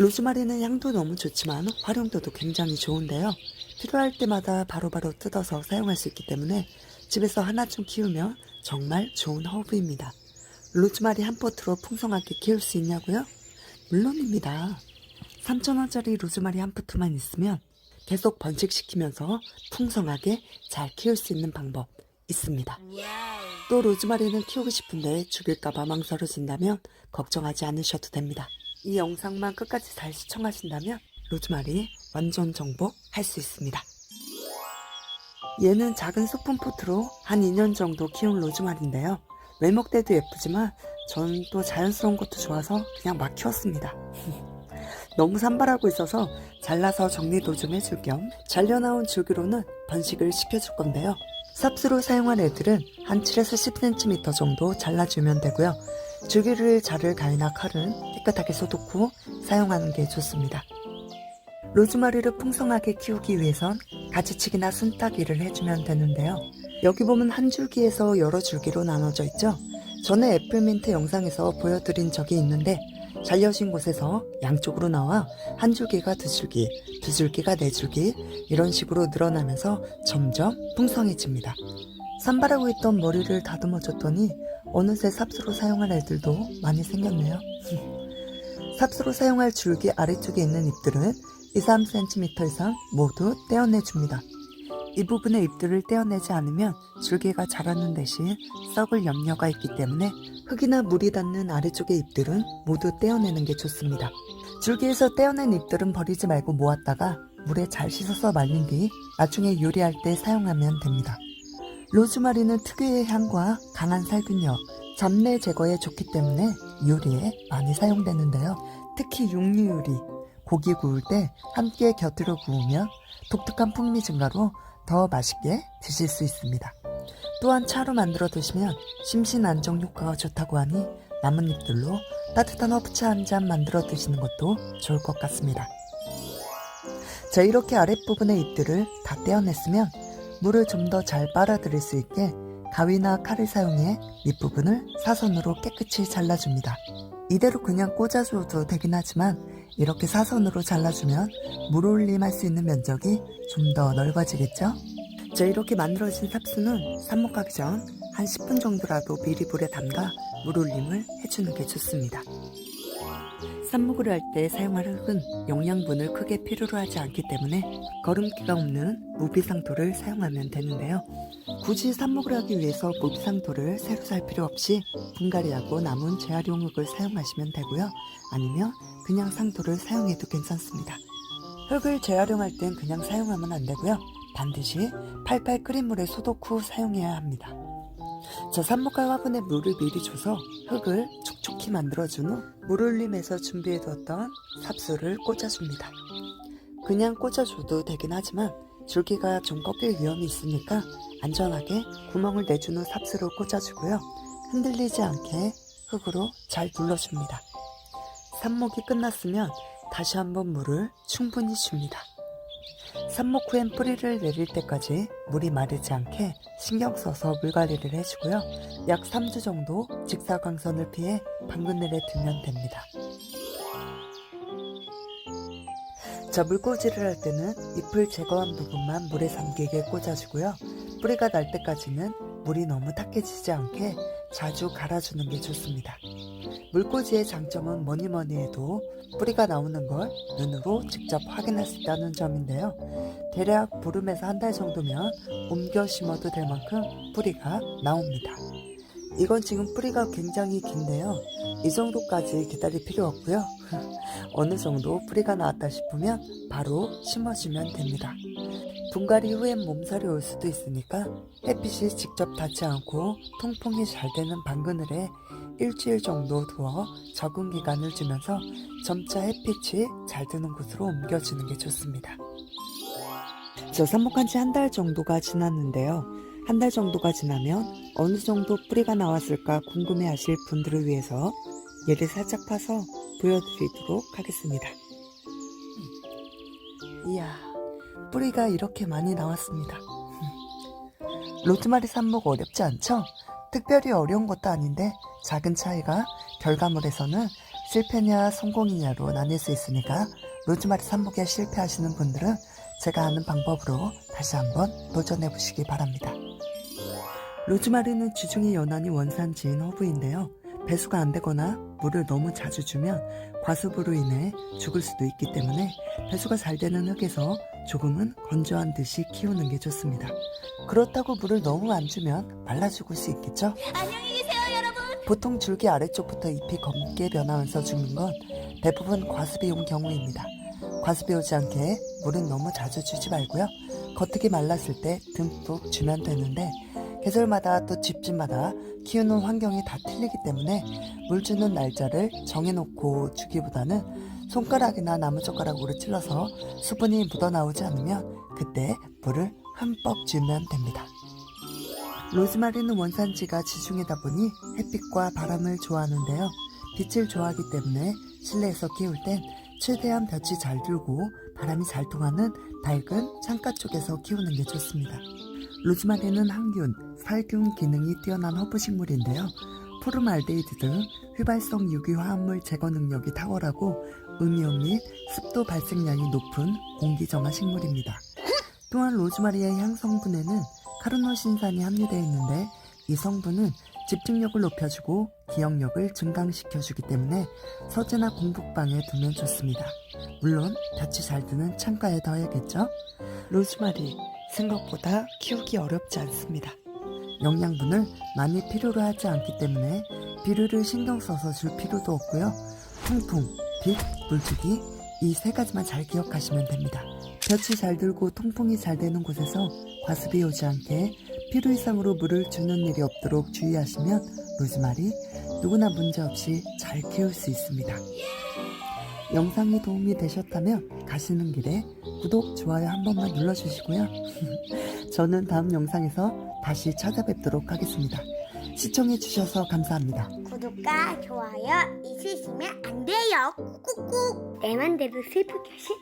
로즈마리는 향도 너무 좋지만 활용도도 굉장히 좋은데요. 필요할 때마다 바로바로 뜯어서 사용할 수 있기 때문에 집에서 하나쯤 키우면 정말 좋은 허브입니다. 로즈마리 한 포트로 풍성하게 키울 수 있냐고요? 물론입니다. 3,000원짜리 로즈마리 한 포트만 있으면 계속 번식시키면서 풍성하게 잘 키울 수 있는 방법 있습니다. 또 로즈마리는 키우고 싶은데 죽일까봐 망설여진다면 걱정하지 않으셔도 됩니다. 이 영상만 끝까지 잘 시청하신다면 로즈마리 완전 정복할 수 있습니다. 얘는 작은 소품 포트로 한 2년 정도 키운 로즈마리인데요. 외목대도 예쁘지만 저는 또 자연스러운 것도 좋아서 그냥 막 키웠습니다. 너무 산발하고 있어서 잘라서 정리도 좀 해줄 겸 잘려나온 줄기로는 번식을 시켜줄 건데요. 삽수로 사용한 애들은 한 7에서 10cm 정도 잘라주면 되고요. 줄기를 자를 가위나 칼은 깨끗하게 소독 후 사용하는 게 좋습니다. 로즈마리를 풍성하게 키우기 위해선 가지치기나 순따기를 해주면 되는데요. 여기 보면 한 줄기에서 여러 줄기로 나눠져 있죠. 전에 애플민트 영상에서 보여드린 적이 있는데 잘려진 곳에서 양쪽으로 나와 한 줄기가 두 줄기, 두 줄기가 네 줄기 이런 식으로 늘어나면서 점점 풍성해집니다. 산발하고 있던 머리를 다듬어 줬더니 어느새 삽수로 사용할 애들도 많이 생겼네요. 삽수로 사용할 줄기 아래쪽에 있는 잎들은 2-3cm 이상 모두 떼어내줍니다. 이 부분의 잎들을 떼어내지 않으면 줄기가 자라는 대신 썩을 염려가 있기 때문에 흙이나 물이 닿는 아래쪽의 잎들은 모두 떼어내는 게 좋습니다. 줄기에서 떼어낸 잎들은 버리지 말고 모았다가 물에 잘 씻어서 말린 뒤 나중에 요리할 때 사용하면 됩니다. 로즈마리는 특유의 향과 강한 살균력, 잡내 제거에 좋기 때문에 요리에 많이 사용되는데요. 특히 육류 요리, 고기 구울 때 함께 곁들여 구우면 독특한 풍미 증가로 더 맛있게 드실 수 있습니다. 또한 차로 만들어 드시면 심신 안정 효과가 좋다고 하니 나뭇잎들로 따뜻한 허브차 한 잔 만들어 드시는 것도 좋을 것 같습니다. 자, 이렇게 아랫부분의 잎들을 다 떼어냈으면 물을 좀 더 잘 빨아들일 수 있게 가위나 칼을 사용해 밑부분을 사선으로 깨끗이 잘라줍니다. 이대로 그냥 꽂아줘도 되긴 하지만 이렇게 사선으로 잘라주면 물올림 할 수 있는 면적이 좀 더 넓어지겠죠? 자, 이렇게 만들어진 삽수는 삽목하기 전 한 10분 정도라도 미리 물에 담가 물올림을 해주는 게 좋습니다. 삽목을 할 때 사용할 흙은 영양분을 크게 필요로 하지 않기 때문에 거름기가 없는 무비상토를 사용하면 되는데요. 굳이 삽목을 하기 위해서 무비상토를 새로 살 필요 없이 분갈이하고 남은 재활용 흙을 사용하시면 되고요. 아니면 그냥 상토를 사용해도 괜찮습니다. 흙을 재활용할 땐 그냥 사용하면 안 되고요. 반드시 팔팔 끓인 물에 소독 후 사용해야 합니다. 자, 삽목할 화분에 물을 미리 줘서 흙을 촉촉히 만들어준 후 물올림해서 준비해두었던 삽수를 꽂아줍니다. 그냥 꽂아줘도 되긴 하지만 줄기가 좀 꺾일 위험이 있으니까 안전하게 구멍을 내준 후 삽수를 꽂아주고요. 흔들리지 않게 흙으로 잘 눌러줍니다. 삽목이 끝났으면 다시 한번 물을 충분히 줍니다. 삽목 후엔 뿌리를 내릴 때까지 물이 마르지 않게 신경 써서 물관리를 해주고요. 약 3주 정도 직사광선을 피해 방그늘에 두면 됩니다. 자, 물꽂이를 할 때는 잎을 제거한 부분만 물에 잠기게 꽂아주고요. 뿌리가 날 때까지는 물이 너무 탁해지지 않게 자주 갈아주는 게 좋습니다. 물꽂이의 장점은 뭐니 해도 뿌리가 나오는 걸 눈으로 직접 확인할 수 있다는 점인데요. 대략 보름에서 한 달 정도면 옮겨 심어도 될 만큼 뿌리가 나옵니다. 이건 지금 뿌리가 굉장히 긴데요. 이 정도까지 기다릴 필요 없고요. 어느 정도 뿌리가 나왔다 싶으면 바로 심어주면 됩니다. 분갈이 후엔 몸살이 올 수도 있으니까 햇빛이 직접 닿지 않고 통풍이 잘 되는 방그늘에 일주일 정도 두어 적응 기간을 주면서 점차 햇빛이 잘 드는 곳으로 옮겨주는 게 좋습니다. 저 삽목한 지 한 달 정도가 지났는데요. 한 달 정도가 지나면 어느 정도 뿌리가 나왔을까 궁금해 하실 분들을 위해서 얘를 살짝 파서 보여드리도록 하겠습니다. 이야, 뿌리가 이렇게 많이 나왔습니다. 로즈마리 삽목 어렵지 않죠? 특별히 어려운 것도 아닌데 작은 차이가 결과물에서는 실패냐 성공이냐로 나뉠 수 있으니까 로즈마리 삽목에 실패하시는 분들은 제가 아는 방법으로 다시 한번 도전해 보시기 바랍니다. 로즈마리는 지중해 연안이 원산지인 허브인데요. 배수가 안 되거나 물을 너무 자주 주면 과습으로 인해 죽을 수도 있기 때문에 배수가 잘 되는 흙에서 조금은 건조한 듯이 키우는 게 좋습니다. 그렇다고 물을 너무 안 주면 말라 죽을 수 있겠죠? 안녕히 계세요, 여러분. 보통 줄기 아래쪽부터 잎이 검게 변하면서 죽는 건 대부분 과습이 온 경우입니다. 과습이 오지 않게 물은 너무 자주 주지 말고요. 겉흙이 말랐을 때 듬뿍 주면 되는데 계절마다 또 집집마다 키우는 환경이 다 틀리기 때문에 물 주는 날짜를 정해놓고 주기보다는 손가락이나 나무젓가락으로 찔러서 수분이 묻어나오지 않으면 그때 물을 흠뻑 주면 됩니다. 로즈마리는 원산지가 지중해다 보니 햇빛과 바람을 좋아하는데요. 빛을 좋아하기 때문에 실내에서 키울 땐 최대한 볕이 잘 들고 바람이 잘 통하는 밝은 창가 쪽에서 키우는 게 좋습니다. 로즈마리는 항균, 살균 기능이 뛰어난 허브식물인데요. 포름알데히드 등 휘발성 유기화합물 제거 능력이 탁월하고 음이온 및 습도 발생량이 높은 공기정화 식물입니다. 또한 로즈마리의 향성분에는 카르노신산이 함유되어 있는데 이 성분은 집중력을 높여주고 기억력을 증강시켜주기 때문에 서재나 공부방에 두면 좋습니다. 물론 볕이 잘 드는 창가에 둬야겠죠? 로즈마리 생각보다 키우기 어렵지 않습니다. 영양분을 많이 필요로 하지 않기 때문에 비료를 신경 써서 줄 필요도 없고요. 통풍, 빛, 물주기 이 세 가지만 잘 기억하시면 됩니다. 볕이 잘 들고 통풍이 잘 되는 곳에서 과습이 오지 않게 필요 이상으로 물을 주는 일이 없도록 주의하시면 로즈마리 누구나 문제없이 잘 키울 수 있습니다. 영상이 도움이 되셨다면 가시는 길에 구독, 좋아요 한 번만 눌러주시고요. 저는 다음 영상에서 다시 찾아뵙도록 하겠습니다. 시청해주셔서 감사합니다. 구독과 좋아요 잊으시면 안 돼요. 꾹꾹꾹. 내 맘대로 슬프게 하실